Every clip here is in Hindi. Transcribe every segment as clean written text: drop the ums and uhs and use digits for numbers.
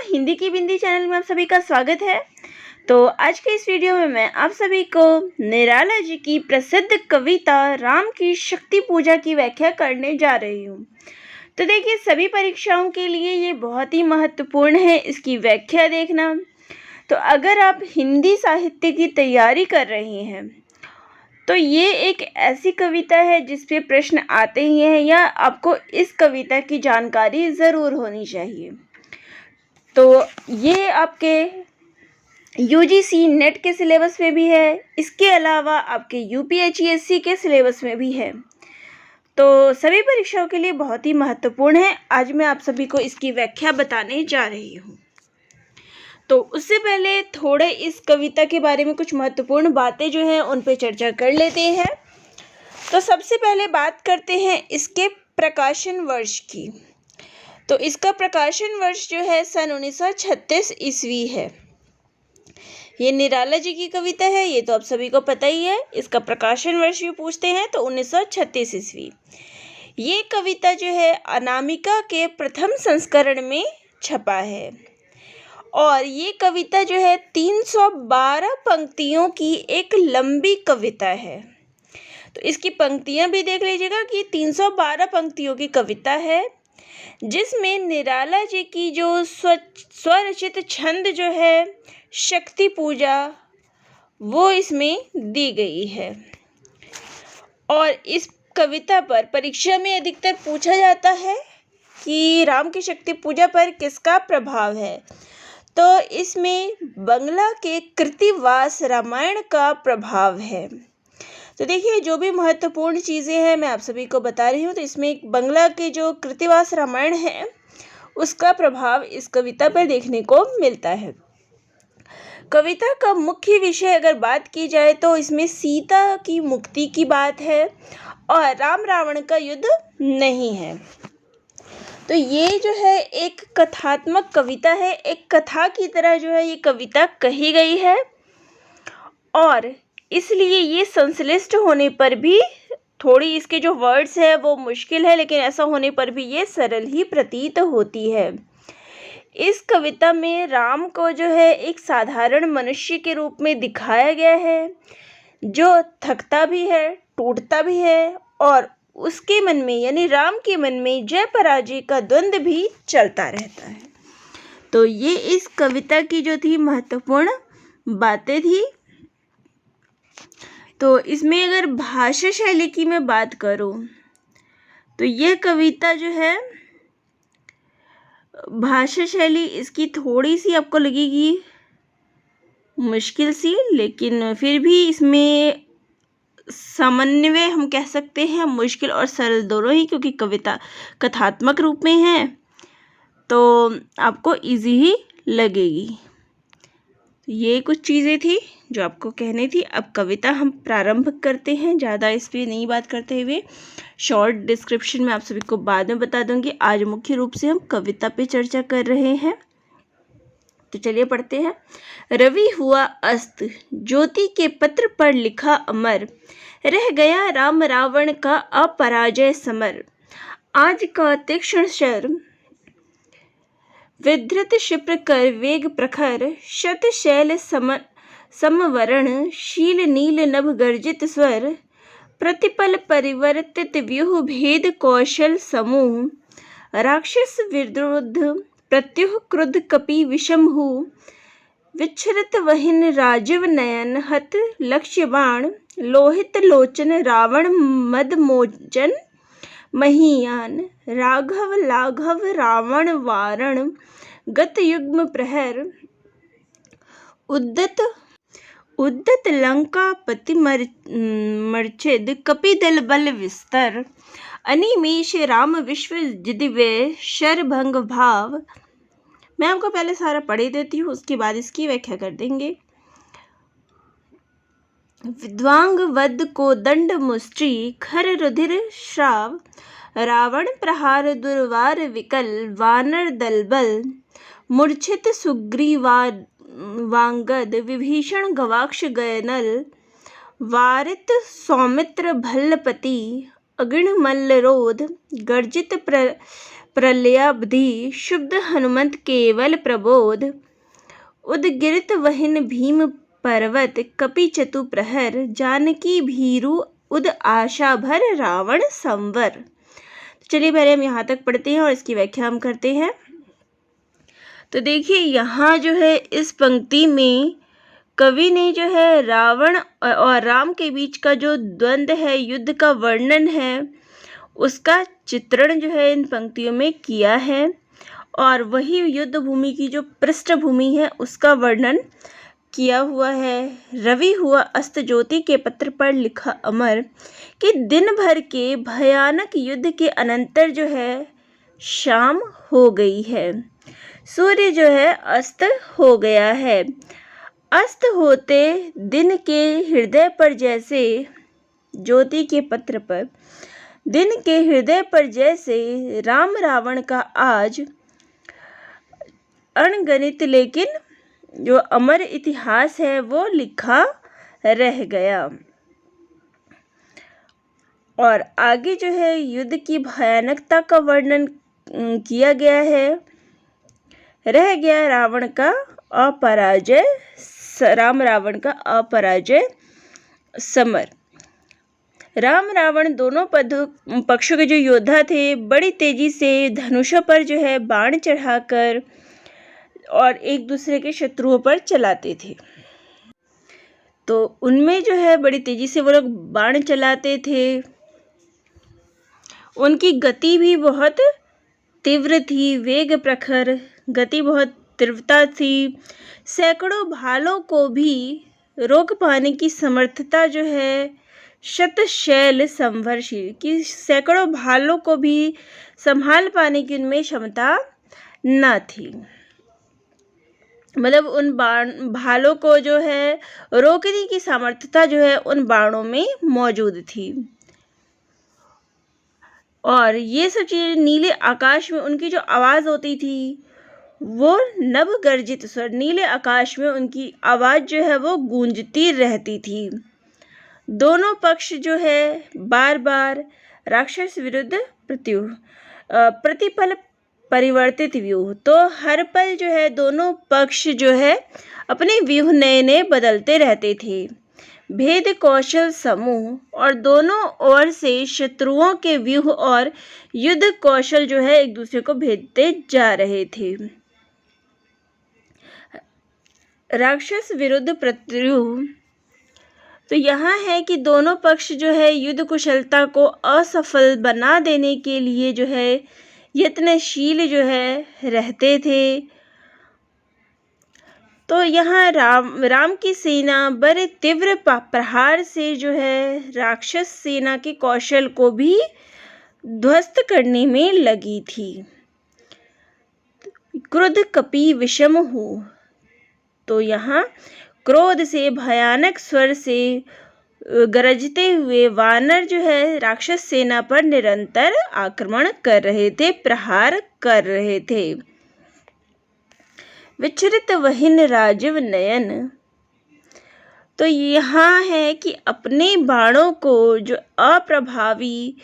हिंदी की बिंदी चैनल में आप सभी का स्वागत है। तो आज के इस वीडियो में मैं आप सभी को निराला जी की प्रसिद्ध कविता राम की शक्ति पूजा की व्याख्या करने जा रही हूँ। तो देखिए, सभी परीक्षाओं के लिए ये बहुत ही महत्वपूर्ण है इसकी व्याख्या देखना। तो अगर आप हिंदी साहित्य की तैयारी कर रहे हैं तो ये एक ऐसी कविता है जिस पे प्रश्न आते ही हैं या आपको इस कविता की जानकारी ज़रूर होनी चाहिए। तो ये आपके यूजीसी नेट के सिलेबस में भी है, इसके अलावा आपके यूपीएचईएससी के सिलेबस में भी है। तो सभी परीक्षाओं के लिए बहुत ही महत्वपूर्ण है। आज मैं आप सभी को इसकी व्याख्या बताने जा रही हूँ। तो उससे पहले थोड़े इस कविता के बारे में कुछ महत्वपूर्ण बातें जो हैं उन पे चर्चा कर लेते हैं। तो सबसे पहले बात करते हैं इसके प्रकाशन वर्ष की। तो इसका प्रकाशन वर्ष जो है सन 1936 ईस्वी है। ये निराला जी की कविता है, ये तो आप सभी को पता ही है। इसका प्रकाशन वर्ष भी पूछते हैं तो 1936 ईस्वी। ये कविता जो है अनामिका के प्रथम संस्करण में छपा है और ये कविता जो है 312 पंक्तियों की एक लंबी कविता है। तो इसकी पंक्तियां भी देख लीजिएगा कि 312 पंक्तियों की कविता है, जिसमें निराला जी की जो स्वरचित छंद जो है शक्ति पूजा वो इसमें दी गई है। और इस कविता पर परीक्षा में अधिकतर पूछा जाता है कि राम की शक्ति पूजा पर किसका प्रभाव है। तो इसमें बंगला के कृतिवास रामायण का प्रभाव है। तो देखिए, जो भी महत्वपूर्ण चीज़ें हैं मैं आप सभी को बता रही हूँ। तो इसमें एक बंगला के जो कृतिवास रामायण है उसका प्रभाव इस कविता पर देखने को मिलता है। कविता का मुख्य विषय अगर बात की जाए तो इसमें सीता की मुक्ति की बात है और राम रावण का युद्ध नहीं है। तो ये जो है एक कथात्मक कविता है, एक कथा की तरह जो है ये कविता कही गई है और इसलिए ये संश्लिष्ट होने पर भी थोड़ी इसके जो वर्ड्स है वो मुश्किल है, लेकिन ऐसा होने पर भी ये सरल ही प्रतीत होती है। इस कविता में राम को जो है एक साधारण मनुष्य के रूप में दिखाया गया है, जो थकता भी है, टूटता भी है और उसके मन में यानी राम के मन में जय पराजय का द्वंद्व भी चलता रहता है। तो ये इस कविता की जो थी महत्वपूर्ण बातें थी। तो इसमें अगर भाषा शैली की मैं बात करूं तो ये कविता जो है भाषा शैली इसकी थोड़ी सी आपको लगेगी मुश्किल सी, लेकिन फिर भी इसमें समन्वय हम कह सकते हैं, मुश्किल और सरल दोनों ही, क्योंकि कविता कथात्मक रूप में है तो आपको इजी ही लगेगी। ये कुछ चीज़ें थी जो आपको कहनी थी। अब कविता हम प्रारंभ करते हैं, ज़्यादा इस पर नहीं बात करते हुए। शॉर्ट डिस्क्रिप्शन में आप सभी को बाद में बता दूंगी। आज मुख्य रूप से हम कविता पे चर्चा कर रहे हैं। तो चलिए पढ़ते हैं। रवि हुआ अस्त, ज्योति के पत्र पर लिखा अमर, रह गया राम रावण का अपराजय समर। आज का तीक्ष्ण शर विधृत क्षिप्र कर वेग प्रखर, शत शैल समवरण शील नील नभ गर्जित स्वर, प्रतिपल परिवर्तित व्यूह भेद कौशल समूह, राक्षस विरुद्ध प्रत्युह क्रुद्ध कपि विषमहु, विच्छ्रित वहिन राजीव नयन हत लक्ष्य बाण, लोहित लोचन रावण मद मोचन महीयान, राघव लाघव रावण वारण गत युग्म प्रहर, उद्दत लंका पति मर्चिद कपिदल बल विस्तर, अनिमेष राम विश्व जिदिव्य शरभंग भाव। मैं आपको पहले सारा पढ़ ही देती हूँ, उसके बाद इसकी व्याख्या कर देंगे। विद्वांग वध को दंड मुष्टि खर रुधिर श्राव, रावण प्रहार दुर्वार विकल वानर दल बल, मूर्छित सुग्रीवांगद विभीषण गवाक्ष गयनल, वारित सौमित्र भल्लपति अगिण मल्ल रोध, गर्जित प्रलयाब्धि शुद्ध हनुमंत केवल प्रबोध उदगिरित वहिन भीम पर्वत कपि चतु प्रहर जानकी भीरु उद आशा भर रावण संवर। चलिए पहले हम यहाँ तक पढ़ते हैं और इसकी व्याख्या हम करते हैं। तो देखिए यहाँ जो है इस पंक्ति में कवि ने जो है रावण और राम के बीच का जो द्वंद्व है, युद्ध का वर्णन है, उसका चित्रण जो है इन पंक्तियों में किया है और वही युद्ध भूमि की जो पृष्ठभूमि है उसका वर्णन किया हुआ है। रवि हुआ अस्त ज्योति के पत्र पर लिखा अमर कि दिन भर के भयानक युद्ध के अनंतर जो है शाम हो गई है, सूर्य जो है अस्त हो गया है। अस्त होते दिन के हृदय पर जैसे ज्योति के पत्र पर दिन के हृदय पर जैसे राम रावण का आज अनगणित लेकिन जो अमर इतिहास है वो लिखा रह गया। और आगे जो है युद्ध की भयानकता का वर्णन किया गया है। रह गया रावण का अपराजय, राम रावण का अपराजय समर। राम रावण दोनों पक्षों के जो योद्धा थे बड़ी तेजी से धनुषों पर जो है बाण चढ़ाकर और एक दूसरे के शत्रुओं पर चलाते थे। तो उनमें जो है बड़ी तेजी से वो लोग बाण चलाते थे। उनकी गति भी बहुत तीव्र थी, वेग प्रखर, गति बहुत तीव्रता थी। सैकड़ों भालों को भी रोक पाने की समर्थता जो है शतशैल संवर्षी की, सैकड़ों भालों को भी संभाल पाने की उनमें क्षमता न थी। मतलब उन भालों को जो है रोकने की सामर्थ्यता जो है उन बाणों में मौजूद थी। और ये सब चीज़ें नीले आकाश में उनकी जो आवाज़ होती थी वो नभ गर्जित स्वर, नीले आकाश में उनकी आवाज़ जो है वो गूंजती रहती थी। दोनों पक्ष जो है बार बार राक्षस विरुद्ध प्रतिपल परिवर्तित व्यूह, तो हर पल जो है दोनों पक्ष जो है अपने व्यूह नए नए बदलते रहते थे। भेद कौशल समूह और दोनों ओर से शत्रुओं के व्यूह और युद्ध कौशल जो है एक दूसरे को भेदते जा रहे थे। राक्षस विरुद्ध प्रत्युह, तो यहाँ है कि दोनों पक्ष जो है युद्ध कुशलता को असफल बना देने के लिए जो है यत्नशील जो है रहते थे। तो यहाँ राम की सेना बड़े तीव्र प्रहार से जो है राक्षस सेना के कौशल को भी ध्वस्त करने में लगी थी। क्रोध कपि विषम हो, तो यहाँ क्रोध से भयानक स्वर से गरजते हुए वानर जो है राक्षस सेना पर निरंतर आक्रमण कर रहे थे, प्रहार कर रहे थे। विचरित वहिन राजीव नयन, तो यहाँ है कि अपने बाणों को जो अप्रभावी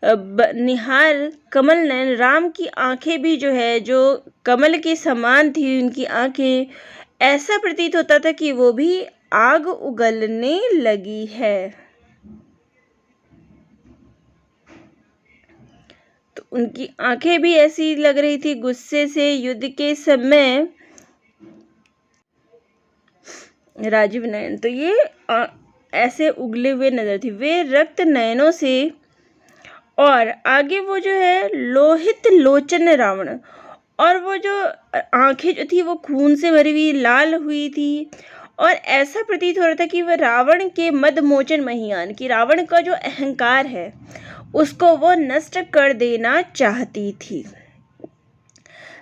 निहार कमल नयन, राम की आंखें भी जो है जो कमल के समान थी उनकी आंखें, ऐसा प्रतीत होता था कि वो भी आग उगलने लगी है। तो उनकी आंखें भी ऐसी लग रही थी गुस्से से। युद्ध के समय राजीव नयन, तो ये ऐसे उगले हुए नजर थी वे रक्त नयनों से। और आगे वो जो है लोहित लोचन रावण, और वो जो आंखें जो थी वो खून से भरी हुई लाल हुई थी और ऐसा प्रतीत हो रहा था कि वह रावण के मदमोचन महियान, की रावण का जो अहंकार है उसको वो नष्ट कर देना चाहती थी।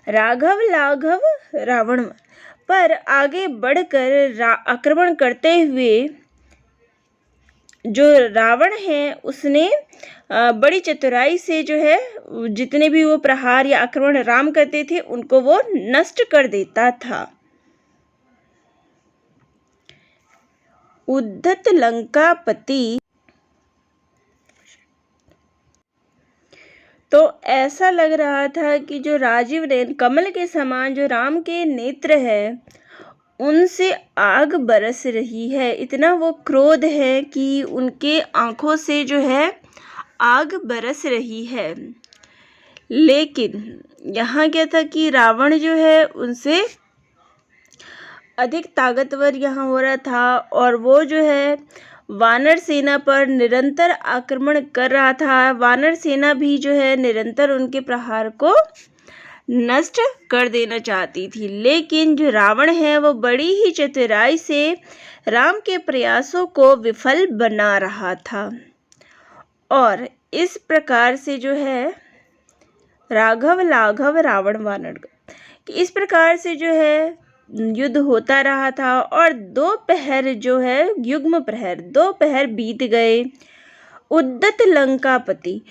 राघव लाघव रावण पर आगे बढ़कर आक्रमण करते हुए जो रावण है उसने बड़ी चतुराई से जो है जितने भी वो प्रहार या आक्रमण राम करते थे उनको वो नष्ट कर देता था। उद्धत लंकापति, तो ऐसा लग रहा था कि जो राजीव नयन कमल के समान जो राम के नेत्र है उनसे आग बरस रही है। इतना वो क्रोध है कि उनके आंखों से जो है आग बरस रही है। लेकिन यहाँ क्या था कि रावण जो है उनसे अधिक ताकतवर यहाँ हो रहा था और वो जो है वानर सेना पर निरंतर आक्रमण कर रहा था। वानर सेना भी जो है निरंतर उनके प्रहार को नष्ट कर देना चाहती थी, लेकिन जो रावण है वो बड़ी ही चतुराई से राम के प्रयासों को विफल बना रहा था। और इस प्रकार से जो है राघव लाघव रावण वानर इस प्रकार से जो है युद्ध होता रहा था। और दोपहर जो है युग्म प्रहर 2 पहर बीत गए। उद्दत लंकापति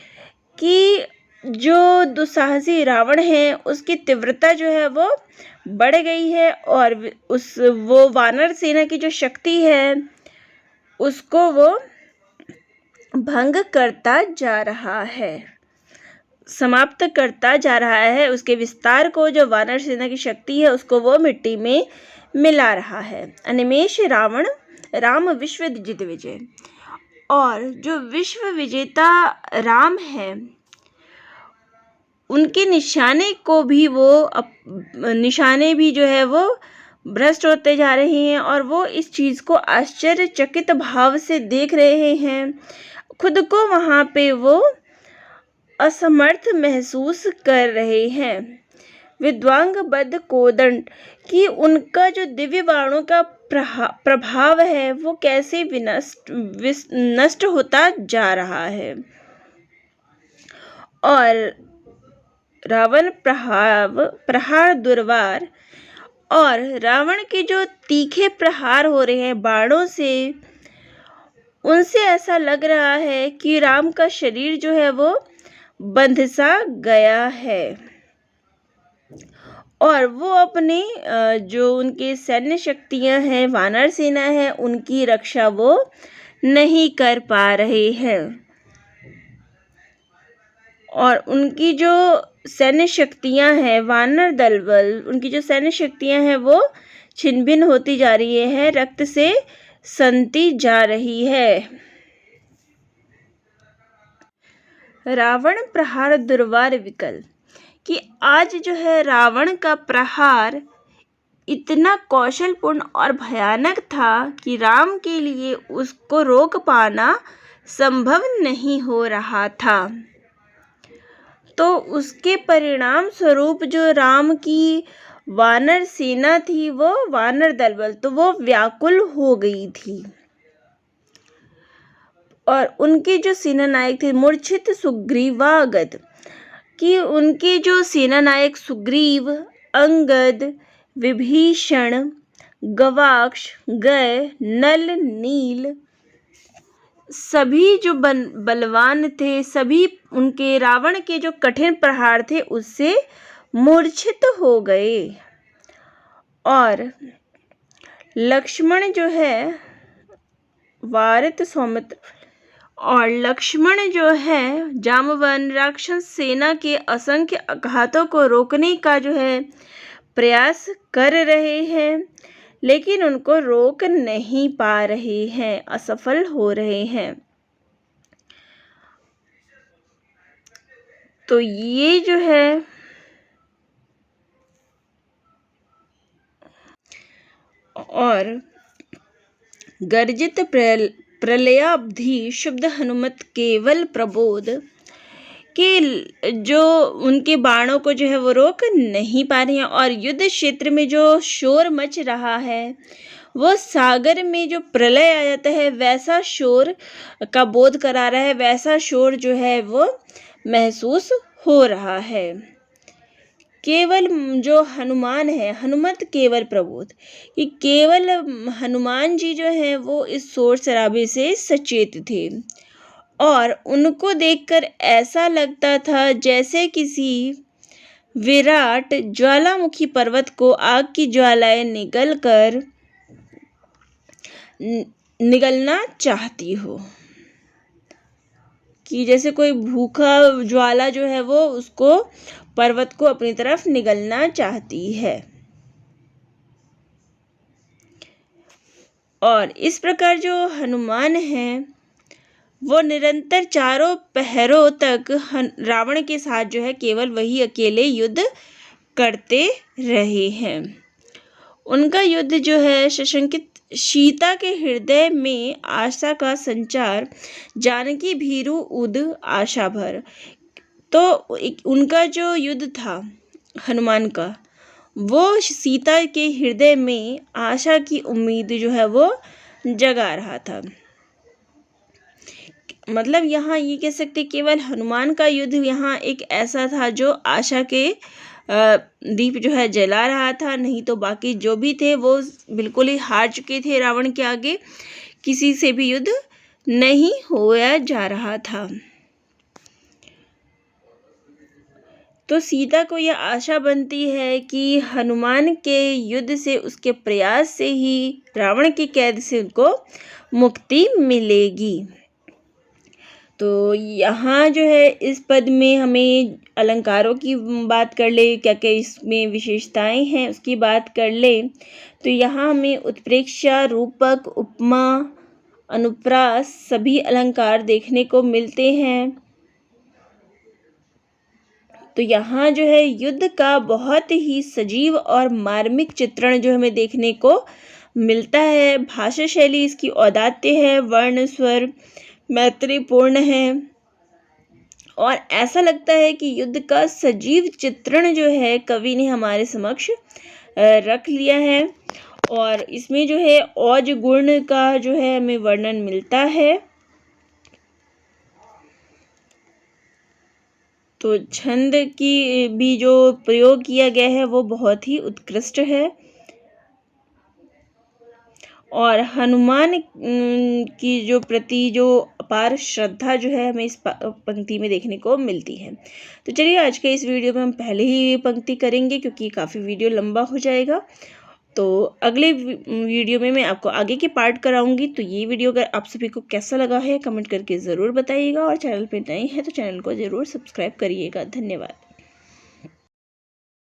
की जो दुस्साहसी रावण है उसकी तीव्रता जो है वो बढ़ गई है और वो वानर सेना की जो शक्ति है उसको वो भंग करता जा रहा है, समाप्त करता जा रहा है। उसके विस्तार को, जो वानर सेना की शक्ति है उसको वो मिट्टी में मिला रहा है। अनिमेष रावण राम विश्व जित विजय। और जो विश्व विजेता राम है उनके निशाने को भी निशाने भी जो है वो भ्रष्ट होते जा रहे हैं और वो इस चीज़ को आश्चर्यचकित भाव से देख रहे हैं। खुद को वहाँ पे वो असमर्थ महसूस कर रहे हैं। विद्वांग बद्ध कोदंड कि उनका जो दिव्य बाणों का प्रभाव है वो कैसे नष्ट होता जा रहा है। और रावण प्रहार दुर्वार, और रावण के जो तीखे प्रहार हो रहे हैं बाणों से, उनसे ऐसा लग रहा है कि राम का शरीर जो है वो बंध सा गया है और वो अपने जो उनके सैन्य शक्तियां हैं, वानर सेना है, उनकी रक्षा वो नहीं कर पा रहे हैं। और उनकी जो सैन्य शक्तियां हैं, वानर दल बल, उनकी जो सैन्य शक्तियां हैं वो छिन्न भिन्न होती जा रही है, रक्त से सनती जा रही है। रावण प्रहार दुर्वार विकल कि आज जो है रावण का प्रहार इतना कौशलपूर्ण और भयानक था कि राम के लिए उसको रोक पाना संभव नहीं हो रहा था। तो उसके परिणाम स्वरूप जो राम की वानर सेना थी, वो वानर दल बल, तो वो व्याकुल हो गई थी। और उनके जो सेनानायक थे मूर्छित सुग्रीवागद कि उनके जो सेनानायक सुग्रीव, अंगद, विभीषण, गवाक्ष, गय, नल, नील, सभी जो बलवान थे, सभी उनके रावण के जो कठिन प्रहार थे उससे मूर्छित हो गए। और लक्ष्मण जो है वारित सौमित्र, और लक्ष्मण जो है जामवन राक्षस सेना के असंख्य आघातों को रोकने का जो है प्रयास कर रहे हैं, लेकिन उनको रोक नहीं पा रहे हैं, असफल हो रहे हैं। तो ये जो है और गर्जित प्रलयाब्धि शुद्ध हनुमत केवल प्रबोध कि जो उनके बाणों को जो है वो रोक नहीं पा रही हैं। और युद्ध क्षेत्र में जो शोर मच रहा है वो सागर में जो प्रलय आ जाता है वैसा शोर का बोध करा रहा है, वैसा शोर जो है वो महसूस हो रहा है। केवल जो हनुमान है, हनुमत केवल प्रबोध कि केवल हनुमान जी जो हैं वो इस शोर शराबे से सचेत थे और उनको देखकर ऐसा लगता था जैसे किसी विराट ज्वालामुखी पर्वत को आग की ज्वालाएं निगलना चाहती हो। कि जैसे कोई भूखा ज्वाला जो है वो उसको पर्वत को अपनी तरफ निगलना चाहती है। और इस प्रकार जो हनुमान हैं वो निरंतर चारों पहरों तक रावण के साथ जो है केवल वही अकेले युद्ध करते रहे हैं। उनका युद्ध जो है सशंकित सीता के हृदय में आशा का संचार, जानकी भीरु उद आशा भर। तो उनका जो युद्ध था हनुमान का, वो सीता के हृदय में आशा की उम्मीद जो है वो जगा रहा था। मतलब यहाँ ये कह सकते केवल हनुमान का युद्ध यहाँ एक ऐसा था जो आशा के दीप जो है जला रहा था, नहीं तो बाकी जो भी थे वो बिल्कुल ही हार चुके थे रावण के आगे। किसी से भी युद्ध नहीं होया जा रहा था। तो सीता को यह आशा बनती है कि हनुमान के युद्ध से, उसके प्रयास से ही रावण की कैद से उनको मुक्ति मिलेगी। तो यहाँ जो है इस पद में हमें अलंकारों की बात कर ले, क्या क्या इसमें विशेषताएं हैं उसकी बात कर ले। तो यहाँ हमें उत्प्रेक्षा, रूपक, उपमा, अनुप्रास सभी अलंकार देखने को मिलते हैं। तो यहाँ जो है युद्ध का बहुत ही सजीव और मार्मिक चित्रण जो हमें देखने को मिलता है। भाषा शैली इसकी औदात्य है, वर्ण स्वर मैत्रीपूर्ण है और ऐसा लगता है कि युद्ध का सजीव चित्रण जो है कवि ने हमारे समक्ष रख लिया है। और इसमें जो है औज गुण का जो है हमें वर्णन मिलता है। तो छंद की भी जो प्रयोग किया गया है वो बहुत ही उत्कृष्ट है। और हनुमान की जो प्रति जो अपार श्रद्धा जो है हमें इस पंक्ति में देखने को मिलती है। तो चलिए आज के इस वीडियो में हम पहले ही ये पंक्ति करेंगे क्योंकि काफ़ी वीडियो लंबा हो जाएगा। तो अगले वीडियो में मैं आपको आगे के पार्ट कराऊंगी। तो ये वीडियो अगर आप सभी को कैसा लगा है कमेंट करके ज़रूर बताइएगा और चैनल पर नए हैं तो चैनल को ज़रूर सब्सक्राइब करिएगा। धन्यवाद।